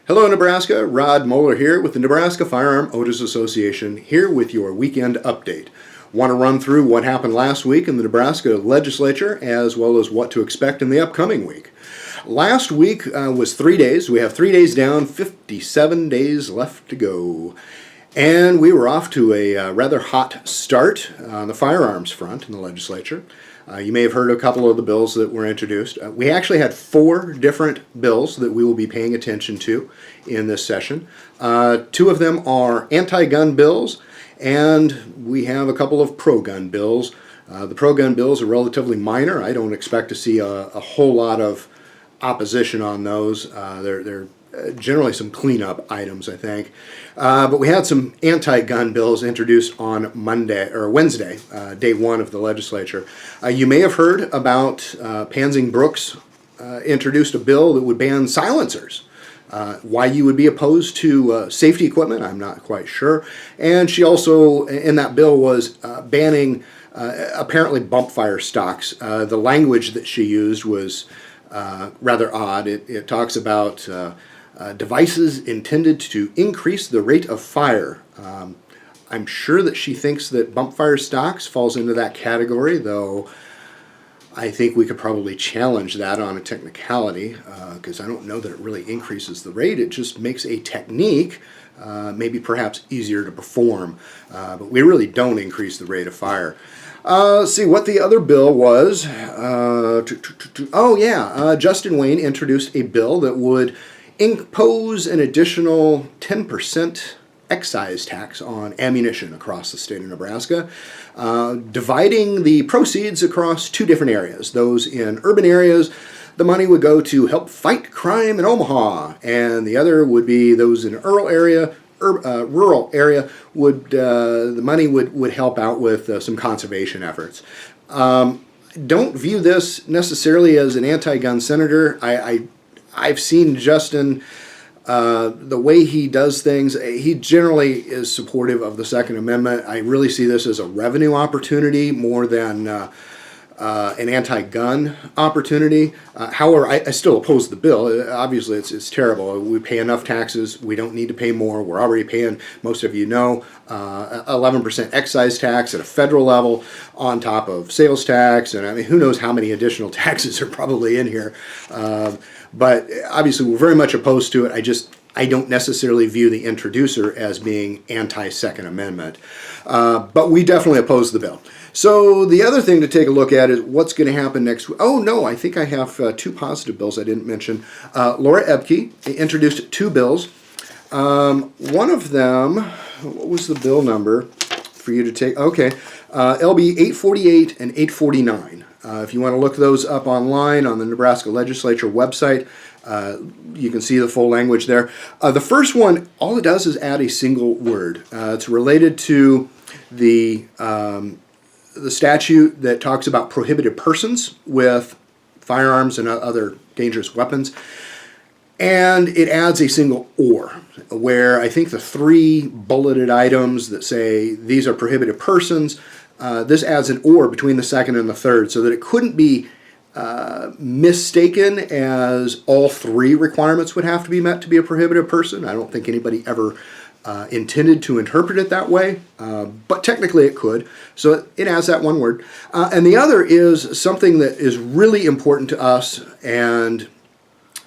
Hello Nebraska, Rod Moeller here with the Nebraska Firearm Owners Association, here with your weekend update. Want to run through what happened last week in the Nebraska legislature as well as what to expect in the upcoming week. Last week was 3 days. We have 3 days down, 57 days left to go. And we were off to a rather hot start on the firearms front in the legislature. You may have heard a couple of the bills that were introduced. We actually had 4 different bills that we will be paying attention to in this session. 2 of them are anti-gun bills, and we have a couple of pro-gun bills. The pro-gun bills are relatively minor. I don't expect to see a whole lot of opposition on those. They're generally some cleanup items, I think. But we had some anti-gun bills introduced on Wednesday, day 1 of the legislature. You may have heard about Pansing Brooks introduced a bill that would ban silencers. Why you would be opposed to safety equipment, I'm not quite sure. And she also, in that bill, was banning apparently bump fire stocks. The language that she used was rather odd. It talks about devices intended to increase the rate of fire. I'm sure that she thinks that bump fire stocks falls into that category, though I think we could probably challenge that on a technicality, because I don't know that it really increases the rate. It just makes a technique maybe perhaps easier to perform, but we really don't increase the rate of fire. Let's see what the other bill was. Justin Wayne introduced a bill that would impose an additional 10% excise tax on ammunition across the state of Nebraska, dividing the proceeds across 2 different areas. Those in urban areas, the money would go to help fight crime in Omaha, and the other would be those in an rural area would the money would help out with some conservation efforts. Don't view this necessarily as an anti-gun senator. I've seen Justin, the way he does things, he generally is supportive of the Second Amendment. I really see this as a revenue opportunity more than an anti-gun opportunity. However, I still oppose the bill. Obviously, it's terrible. We pay enough taxes. We don't need to pay more. We're already paying, most of you know, 11% excise tax at a federal level on top of sales tax. And I mean, who knows how many additional taxes are probably in here. But obviously, we're very much opposed to it. I don't necessarily view the introducer as being anti-Second Amendment. But we definitely oppose the bill. So the other thing to take a look at is what's going to happen next week. Oh, no, I think I have 2 positive bills I didn't mention. Laura Ebke introduced 2 bills. One of them, what was the bill number for you to take? Okay, LB 848 and 849. If you want to look those up online on the Nebraska Legislature website, you can see the full language there. The first one, all it does is add a single word. It's related to the statute that talks about prohibited persons with firearms and other dangerous weapons. And it adds a single or, where I think the 3 bulleted items that say these are prohibited persons, this adds an or between the second and the third so that it couldn't be mistaken as all 3 requirements would have to be met to be a prohibited person. I don't think anybody ever intended to interpret it that way, but technically it could. So it adds that one word. And the other is something that is really important to us, and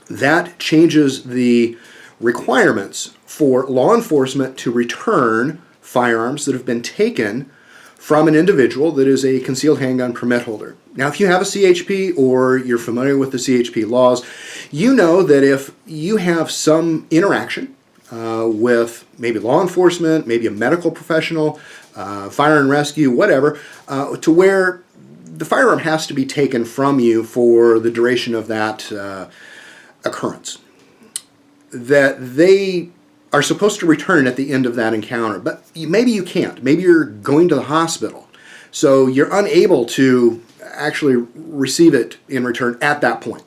that changes the requirements for law enforcement to return firearms that have been taken from an individual that is a concealed handgun permit holder. Now, if you have a CHP or you're familiar with the CHP laws, you know that if you have some interaction with maybe law enforcement, maybe a medical professional, fire and rescue, whatever, to where the firearm has to be taken from you for the duration of that occurrence, that they are supposed to return at the end of that encounter. But maybe you can't. Maybe you're going to the hospital, so you're unable to actually receive it in return at that point.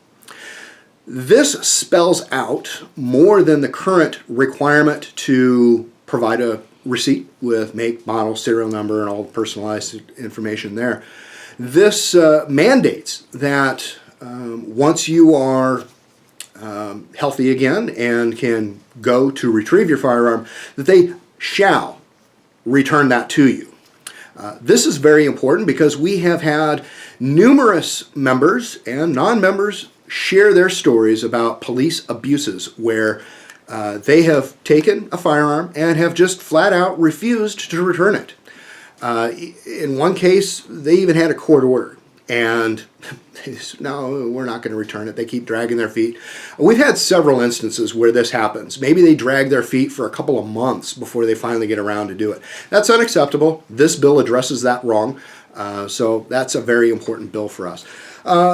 This spells out more than the current requirement to provide a receipt with make, model, serial number, and all the personalized information there. This mandates that once you are healthy again and can go to retrieve your firearm, that they shall return that to you. This is very important because we have had numerous members and non-members share their stories about police abuses where they have taken a firearm and have just flat out refused to return it. In one case, they even had a court order, and they said, no, we're not going to return it. They keep dragging their feet. We've had several instances where this happens. Maybe they drag their feet for a couple of months before they finally get around to do it. That's unacceptable. This bill addresses that wrong, so that's a very important bill for us.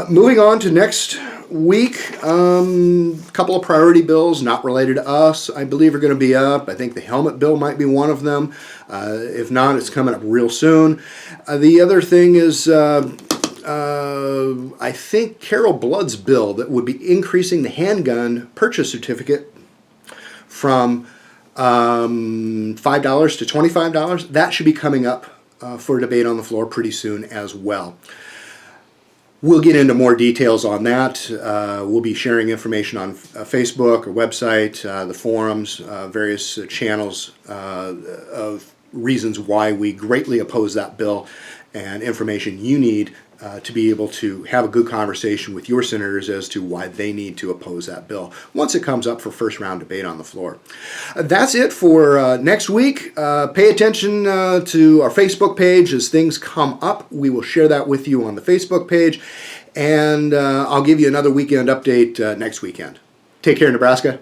Moving on to next week, a couple of priority bills not related to us, I believe, are going to be up. I think the helmet bill might be one of them. If not, it's coming up real soon. The other thing is, I think Carol Blood's bill that would be increasing the handgun purchase certificate from $5 to $25. That should be coming up for debate on the floor pretty soon as well. We'll get into more details on that. We'll be sharing information on Facebook, our website, the forums, various channels of reasons why we greatly oppose that bill, and information you need to be able to have a good conversation with your senators as to why they need to oppose that bill once it comes up for first round debate on the floor. That's it for next week. Pay attention to our Facebook page as things come up. We will share that with you on the Facebook page, and I'll give you another weekend update next weekend. Take care, Nebraska.